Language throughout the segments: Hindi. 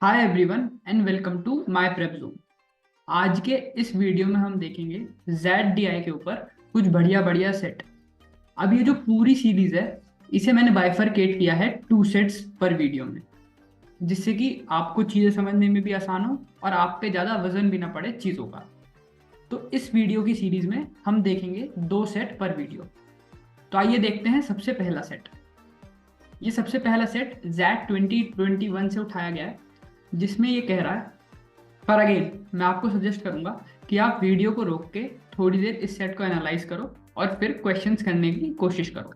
Hi everyone and welcome to my prep zone. आज के इस वीडियो में हम देखेंगे ZDI के ऊपर कुछ बढ़िया बढ़िया सेट। अब ये जो पूरी सीरीज है इसे मैंने बाइफरकेट किया है 2 सेट्स पर वीडियो में, जिससे कि आपको चीज़ें समझने में भी आसान हो और आप पे ज़्यादा वजन भी ना पड़े चीज़ों का। तो इस वीडियो की सीरीज में हम देखेंगे 2 सेट पर वीडियो। तो आइए देखते हैं सबसे पहला सेट। ये सबसे पहला सेट Z2021 से उठाया गया है, जिसमें ये कह रहा है, पर अगेन मैं आपको सजेस्ट करूंगा कि आप वीडियो को रोक के थोड़ी देर इस सेट को एनालाइज करो और फिर क्वेश्चंस करने की कोशिश करो।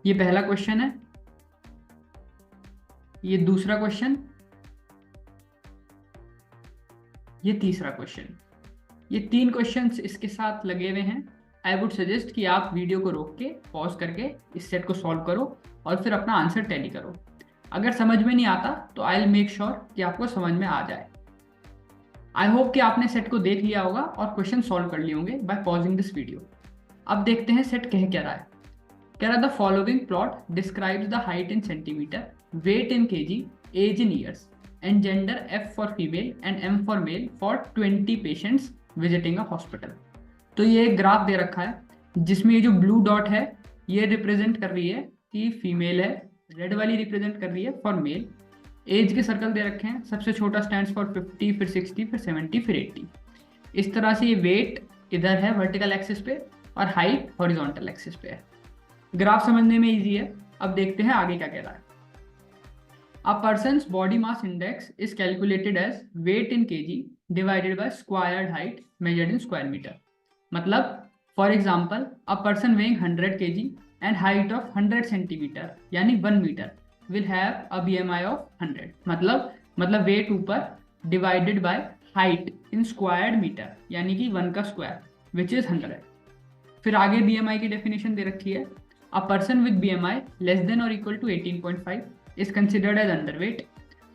ये पहला क्वेश्चन है, ये दूसरा क्वेश्चन, ये तीसरा क्वेश्चन। ये 3 क्वेश्चंस इसके साथ लगे हुए हैं। आई वुड सजेस्ट कि आप वीडियो को रोक के पॉज करके इस सेट को सॉल्व करो और फिर अपना आंसर टैली करो। अगर समझ में नहीं आता तो आई विल मेक श्योर कि आपको समझ में आ जाए। आई होप कि आपने सेट को देख लिया होगा और क्वेश्चन सॉल्व कर लिए होंगे बाय पॉजिंग दिस वीडियो। अब देखते हैं सेट कह क्या रहा है। कह रहा the following plot describes the height in centimetre, weight in KG, age in years and gender F for female and M for male for 20 patients visiting a hospital. तो ये एक ग्राफ दे रखा है जिसमें ये जो ब्लू डॉट है ये रिप्रेजेंट कर रही है कि फीमेल है, रेड वाली रिप्रेजेंट कर रही है फॉर मेल। एज के सर्कल दे रखे हैं, सबसे छोटा स्टैंड्स फॉर 50, फिर 60, फिर 70, फिर 80। इस तरह से ये वेट इधर है वर्टिकल एक्सिस पे और हाइट हॉरिजॉन्टल एक्सिस पे है। ग्राफ समझने में इजी है। अब देखते हैं आगे क्या कह रहा है। A person's body mass index is calculated as weight in kg divided by squared height measured in square metre. मतलब for example a person weighing 100 kg and height of 100 centimetre यानी 1 metre will have a BMI of 100। मतलब वेट ऊपर divided by height in squared metre यानी कि 1 का स्क्वायर विच इज 100। फिर आगे BMI की डेफिनेशन दे रखी है। A person with BMI less than और equal to 18.5 is considered as under weight,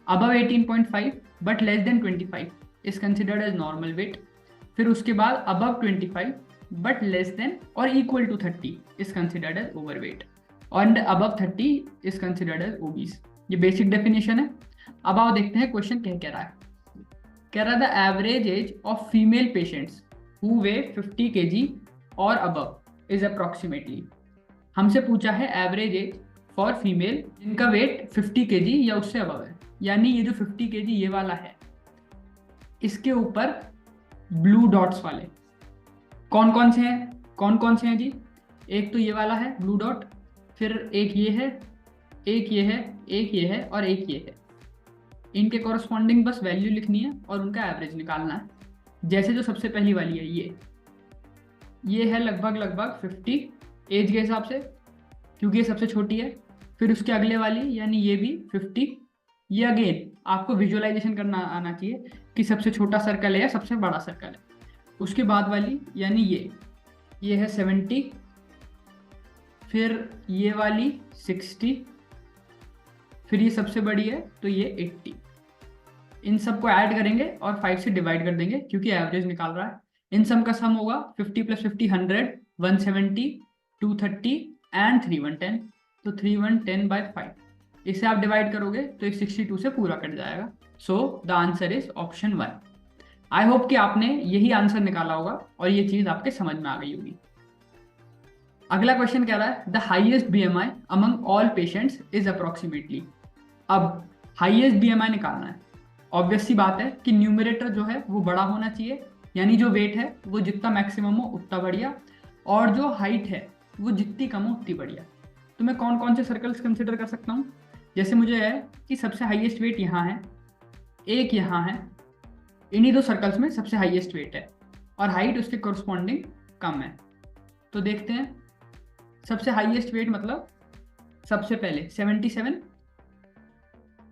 above 18.5 but less than 25 is considered as normal weight. फिर उसके बाद अबव 25 बट लेस देन और equal to 30 is considered as over weight and above 30 is considered as obese। ये बेसिक डेफिनेशन है। अब आओ देखते हैं क्वेश्चन कह रहा है। कह रहा है the average age of female patients who way 50 kg और अबव इज अप्रोक्सीमेटली। हमसे पूछा है एवरेज एज फॉर फीमेल जिनका वेट 50 kg या उससे अबव है, यानी ये जो 50 kg ये वाला है, इसके ऊपर ब्लू डॉट्स वाले कौन कौन से हैं जी। एक तो ये वाला है ब्लू डॉट, फिर एक ये है, एक ये है, एक ये है और एक ये है। इनके कॉरस्पॉन्डिंग बस वैल्यू लिखनी है और उनका एवरेज निकालना है। जैसे जो सबसे पहली वाली है ये है लगभग 50 एज के हिसाब से, क्योंकि ये सबसे छोटी है। फिर उसके अगले वाली यानी ये भी 50। ये अगेन आपको विजुअलाइजेशन करना आना चाहिए कि सबसे छोटा सर्कल है या सबसे बड़ा सर्कल है। उसके बाद वाली यानी ये है 70, फिर ये वाली 60, फिर ये सबसे बड़ी है तो ये 80। इन सब को ऐड करेंगे और 5 से डिवाइड कर देंगे क्योंकि एवरेज निकाल रहा है। इन सब का सम होगा 50 + 50 100, 170, 230 एंड 3110। तो 3110/5 इसे आप डिवाइड करोगे तो ये 62 से पूरा कट जाएगा। So the answer is option 1। I hope कि आपने यही आंसर निकाला होगा और ये चीज आपके समझ में आ गई होगी। अगला क्वेश्चन कह रहा है the highest BMI among all patients is approximately. अब हाईएस्ट BMI निकालना है। ऑब्वियस सी बात है कि न्यूमरेटर जो है वो बड़ा होना चाहिए, यानी जो वेट है वो जितना मैक्सिमम हो उतना बढ़िया, और जो हाइट है वो जितनी कम हो उतनी बढ़िया। तो मैं कौन से सर्कल्स कंसिडर कर सकता हूँ। जैसे मुझे है कि सबसे हाईएस्ट वेट यहाँ है, एक यहाँ है, इन्हीं 2 सर्कल्स में सबसे हाईएस्ट वेट है और हाइट उसके कॉरस्पॉन्डिंग कम है। तो देखते हैं सबसे हाईएस्ट वेट मतलब सबसे पहले 77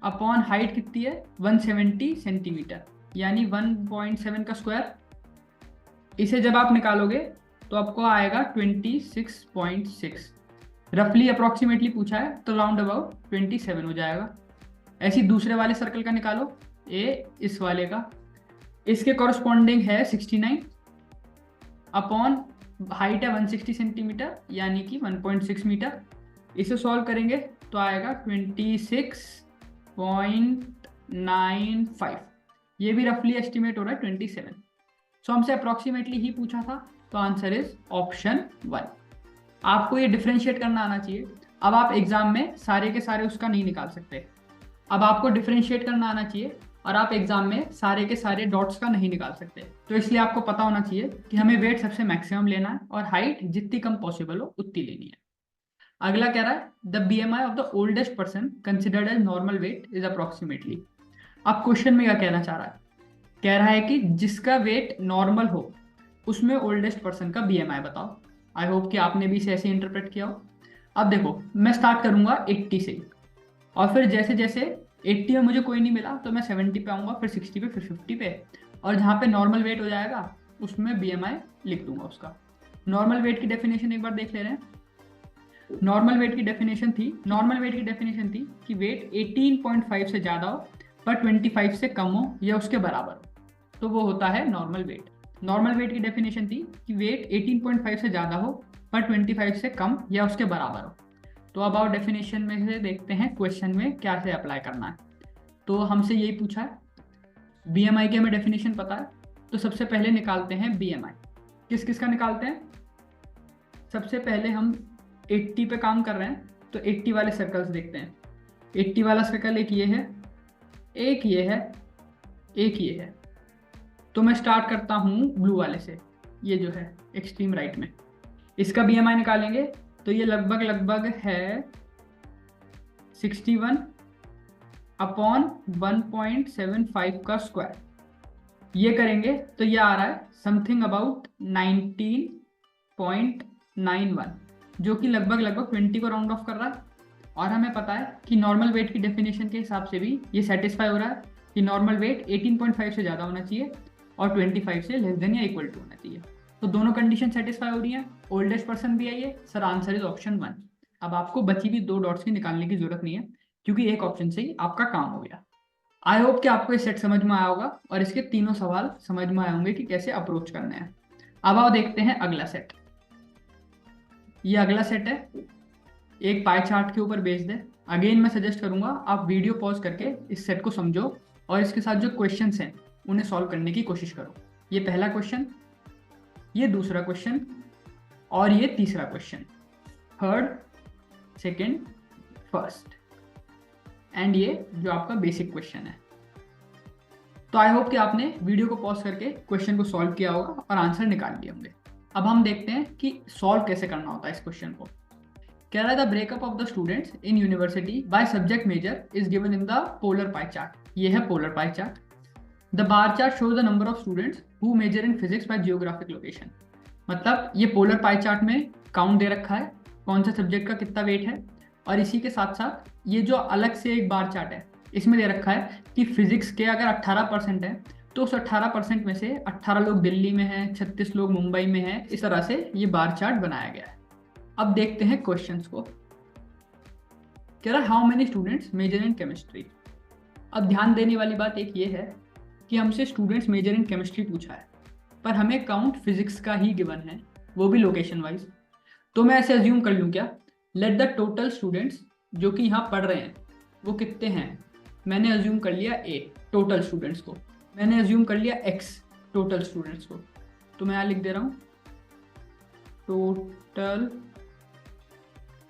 अपॉन हाइट कितनी है 170 सेंटीमीटर यानी 1.7 का स्क्वायर। इसे जब आप निकालोगे तो आपको आएगा 26.6। रफली अप्रोक्सीमेटली पूछा है तो राउंड अबाउट 27 हो जाएगा। ऐसी दूसरे वाले सर्कल का निकालो, इस वाले का, इसके कॉरस्पॉन्डिंग है 69 अपॉन हाइट है 160 सेंटीमीटर यानी कि 1.6 मीटर। इसे सॉल्व करेंगे तो आएगा 26.6 0.95, ये भी रफली एस्टिमेट हो रहा है 27। सो हमसे अप्रोक्सीमेटली ही पूछा था, तो आंसर इज ऑप्शन 1। आपको ये डिफ्रेंशिएट करना आना चाहिए। अब आप एग्जाम में सारे के सारे उसका नहीं निकाल सकते, अब आपको डिफ्रेंशिएट करना आना चाहिए, और आप एग्जाम में सारे के सारे डॉट्स का नहीं निकाल सकते। तो इसलिए आपको पता होना चाहिए कि हमें वेट सबसे मैक्सिमम लेना है और हाइट जितनी कम पॉसिबल हो उतनी लेनी है। अगला कह रहा है the BMI of the oldest person considered as normal weight is approximately. अब क्वेश्चन में क्या कहना चाह रहा है, कह रहा है कि जिसका वेट नॉर्मल हो उसमें ओल्डेस्ट पर्सन का BMI बताओ। आई होप कि आपने भी इसे ऐसे इंटरप्रेट किया हो। अब देखो, मैं स्टार्ट करूंगा 80 से, और फिर जैसे जैसे 80 में मुझे कोई नहीं मिला तो मैं 70 पे आऊँगा, फिर 60 पे, फिर 50 पे, और जहाँ पे नॉर्मल वेट हो जाएगा उसमें BMI लिख दूंगा उसका। नॉर्मल वेट की डेफिनेशन एक बार देख ले रहे हैं। नॉर्मल वेट की डेफिनेशन थी कि वेट 18.5 से ज़्यादा हो पर 25 से कम हो या उसके बराबर हो, तो वो होता है नॉर्मल वेट। नॉर्मल वेट की डेफिनेशन थी कि वेट 18.5 से ज़्यादा हो पर 25 से कम या उसके बराबर हो। तो अब आओ डेफिनेशन में से देखते हैं क्वेश्चन में क्या से अप्लाई करना है। तो हमसे यही पूछा है, BMI की हमें डेफिनेशन पता है, तो सबसे पहले निकालते हैं BMI। किस किस का निकालते हैं? सबसे पहले हम 80 पे काम कर रहे हैं, तो 80 वाले सर्कल्स देखते हैं। 80 वाला सर्कल एक ये है, एक ये है, एक ये है। तो मैं स्टार्ट करता हूँ ब्लू वाले से, ये जो है एक्सट्रीम राइट में, इसका BMI निकालेंगे तो ये लगभग है 61/1.75 का स्क्वायर। ये करेंगे तो ये आ रहा है समथिंग अबाउट 19.91, जो कि लगभग 20 को राउंड ऑफ कर रहा है। और हमें पता है कि नॉर्मल वेट की डेफिनेशन के हिसाब से भी ये सेटिस्फाई हो रहा है कि नॉर्मल वेट 18.5 से ज़्यादा होना चाहिए और 25 से लेस देन या इक्वल टू होना चाहिए। तो दोनों कंडीशन सेटिस्फाई हो रही हैं, ओल्डेस्ट पर्सन भी है ये। Sir answer is option 1। अब आपको बची भी 2 डॉट्स की निकालने की जरूरत नहीं है, क्योंकि एक ऑप्शन से ही आपका काम हो गया। आई होप कि आपको ये सेट समझ में आया होगा और इसके तीनों सवाल समझ में आए होंगे कि कैसे अप्रोच करने हैं। अब आओ देखते हैं अगला सेट। ये अगला सेट है, एक पाई चार्ट के ऊपर बेस्ड है। अगेन मैं सजेस्ट करूंगा आप वीडियो पॉज करके इस सेट को समझो और इसके साथ जो क्वेश्चंस हैं उन्हें सॉल्व करने की कोशिश करो। ये पहला क्वेश्चन, ये दूसरा क्वेश्चन, और ये तीसरा question, third, second, first, and ये जो आपका बेसिक क्वेश्चन है। तो आई होप कि आपने वीडियो को पॉज करके क्वेश्चन को सॉल्व किया होगा और आंसर निकाल लिए होंगे। अब हम देखते हैं कि सॉल्व कैसे करना होता है इस क्वेश्चन को। कह रहा है the breakup of the students in university by subject major is given in the polar pie chart. ये है polar pie chart. The bar chart shows the number of students who major in physics by geographic location. मतलब ये पोलर पाई चार्ट में काउंट दे रखा है कौन सा सब्जेक्ट का कितना वेट है, और इसी के साथ साथ ये जो अलग से एक बार चार्ट है इसमें दे रखा है कि फिजिक्स के अगर 18% है तो उस 18% में से 18 लोग दिल्ली में हैं, 36 लोग मुंबई में हैं। इस तरह से ये बार चार्ट बनाया गया है। अब देखते हैं क्वेश्चंस को। कह रहा है how many students major in chemistry. अब ध्यान देने वाली बात एक ये है कि हमसे स्टूडेंट्स मेजर इन केमिस्ट्री पूछा है, पर हमें काउंट फिजिक्स का ही गिवन है, वो भी लोकेशन वाइज। तो मैं ऐसे अज्यूम कर लूँ क्या, लेट द टोटल स्टूडेंट्स जो कि यहाँ पढ़ रहे हैं वो कितने हैं। मैंने अज्यूम कर लिया A टोटल स्टूडेंट्स को, मैंने अज्यूम कर लिया X टोटल स्टूडेंट्स को। तो मैं यहाँ लिख दे रहा हूँ टोटल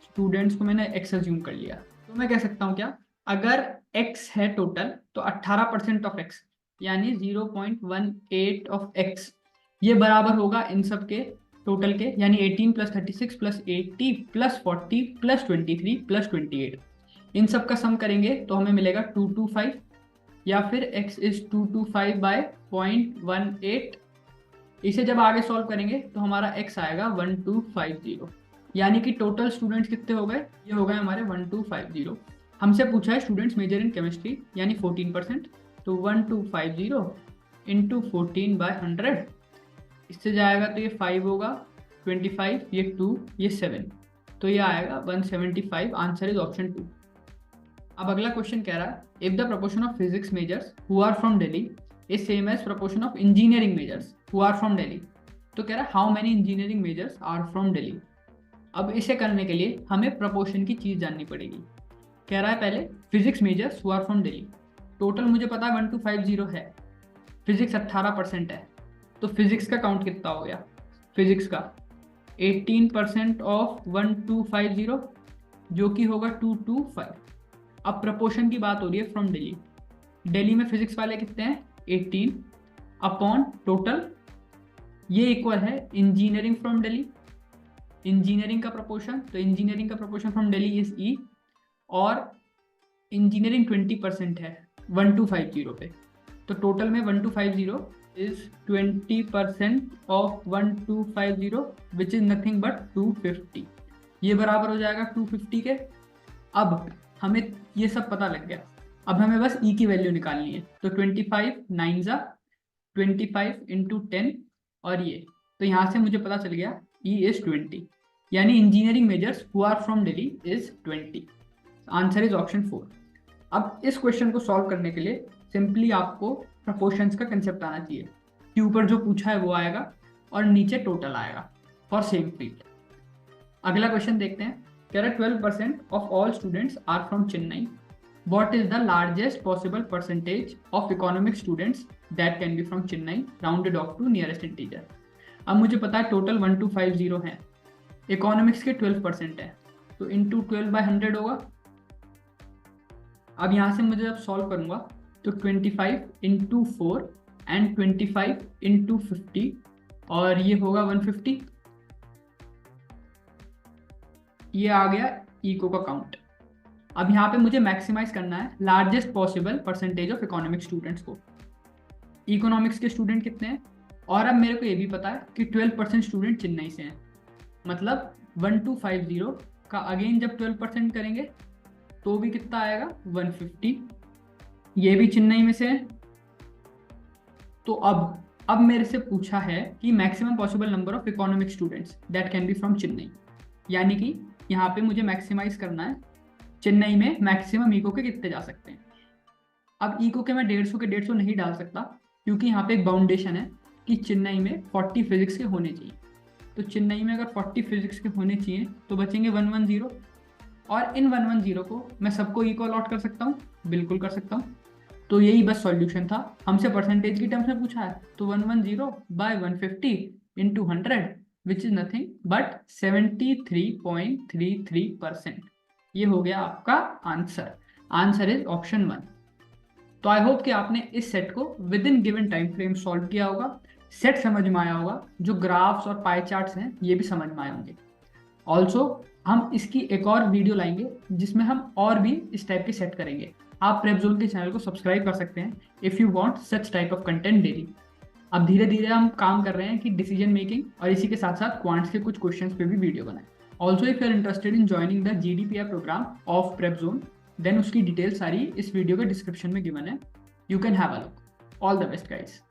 स्टूडेंट्स को मैंने X अज्यूम कर लिया। तो मैं कह सकता हूँ क्या, अगर X है टोटल तो 18% ऑफ X यानी 0.18 ऑफ X ये बराबर होगा इन सब के टोटल के, यानी 18 + 36 + 80 + 40 + 23 + 28। इन सब का सम करेंगे तो हमें मिलेगा 225, या फिर x इज 225/0.18। इसे जब आगे सॉल्व करेंगे तो हमारा x आएगा 1250, यानी कि टोटल स्टूडेंट्स कितने हो गए, ये हो गए हमारे 1250। हमसे पूछा है स्टूडेंट्स मेजर इन केमिस्ट्री यानी 14%, तो 1250 इंटू 14/100, इससे जाएगा तो ये 5 होगा, 25, ये 2, ये 7, तो ये आएगा 175। Answer is option 2। अब अगला क्वेश्चन कह रहा है if the proportion of physics majors who are from Delhi is same as proportion of engineering majors who are from Delhi. तो कह रहा है how many engineering majors are from Delhi. अब इसे करने के लिए हमें प्रोपोर्शन की चीज़ जाननी पड़ेगी। कह रहा है पहले physics majors who are from Delhi, total मुझे पता है 1250 है, फिजिक्स 18% है, तो फिजिक्स का काउंट कितना हो गया? फिजिक्स का 18% ऑफ 1250 जो कि होगा 225। अब प्रपोर्शन की बात हो रही है फ्रॉम दिल्ली। दिल्ली में फिजिक्स वाले कितने हैं? 18 अपॉन टोटल, ये इक्वल है इंजीनियरिंग फ्रॉम दिल्ली, इंजीनियरिंग का प्रपोर्शन, तो इंजीनियरिंग का प्रपोर्शन फ्रॉम दिल्ली इज ई, और इंजीनियरिंग 20% है 1250 पे, तो टोटल में 1250 is 20% of 1250 which is nothing but 250। ये बराबर हो जाएगा 250 के। अब हमें ये सब पता लग गया, अब हमें बस ई की वैल्यू निकालनी है, तो 25 9 जा 25 इंटू 10 और ये, तो यहाँ से मुझे पता चल गया ई इज 20, यानी engineering majors who are from Delhi is 20। Answer is option 4। अब इस क्वेश्चन को सॉल्व करने के लिए सिंपली आपको प्रपोर्शंस का कंसेप्ट आना चाहिए कि ऊपर जो पूछा है वो आएगा और नीचे टोटल आएगा फॉर सेम फील्ड। अगला क्वेश्चन देखते हैं। कह रहा है 12% of all students are from Chennai, what is the largest possible percentage of economic students that can be from Chennai rounded off to nearest integer. अब मुझे पता है टोटल 1250 है, इकोनॉमिक्स के 12% है, तो इंटू 12/100 होगा। अब यहाँ से मुझे जब सॉल्व करूंगा तो 25 इंटू 4 एंड 25 इंटू 50 और ये होगा 150। ये आ गया इको का काउंट। अब यहाँ पे मुझे मैक्सिमाइज करना है largest possible percentage of economic students को। इकोनॉमिक्स के स्टूडेंट कितने हैं? और अब मेरे को ये भी पता है कि 12% स्टूडेंट चेन्नई से हैं, मतलब 1250 का अगेन जब 12% करेंगे तो भी कितना आएगा? 150। ये भी चेन्नई में से है। तो अब मेरे से पूछा है कि maximum possible number of economic students that can be from Chennai, यानी कि यहाँ पे मुझे मैक्सिमाइज करना है चेन्नई में मैक्सिमम इको के कितने जा सकते हैं। अब इको के मैं 150 के 150 नहीं डाल सकता, क्योंकि यहाँ पे एक बाउंडेशन है कि चेन्नई में 40 फिजिक्स के होने चाहिए। तो चेन्नई में अगर 40 फिजिक्स के होने चाहिए तो बचेंगे 110, और इन 110 को मैं सबको इको अलॉट कर सकता हूँ, बिल्कुल कर सकता हूँ। तो यही बस सॉल्यूशन था। हमसे परसेंटेज की टर्म्स में पूछा है, तो 110 by 150 into 100 which is nothing but 73.33%। ये हो गया आपका आंसर। Answer is option 1। तो आई होप कि आपने इस सेट को with in given time frame solve किया होगा, सेट समझ में आया होगा, जो ग्राफ्स और पाई चार्ट्स हैं ये भी समझ में आए होंगे। ऑल्सो हम इसकी एक और वीडियो लाएंगे जिसमें हम और भी इस टाइप के सेट करेंगे। आप प्रेपजोन के चैनल को सब्सक्राइब कर सकते हैं if you want such type of content daily. अब धीरे धीरे हम काम कर रहे हैं कि डिसीजन मेकिंग और इसी के साथ साथ क्वांट्स के कुछ क्वेश्चंस पे भी वीडियो बनाएं। Also if you are interested in joining the GDPR programme of Prepzone, then उसकी डिटेल सारी इस वीडियो के डिस्क्रिप्शन में गिवन है, you can have a look. All the best guys.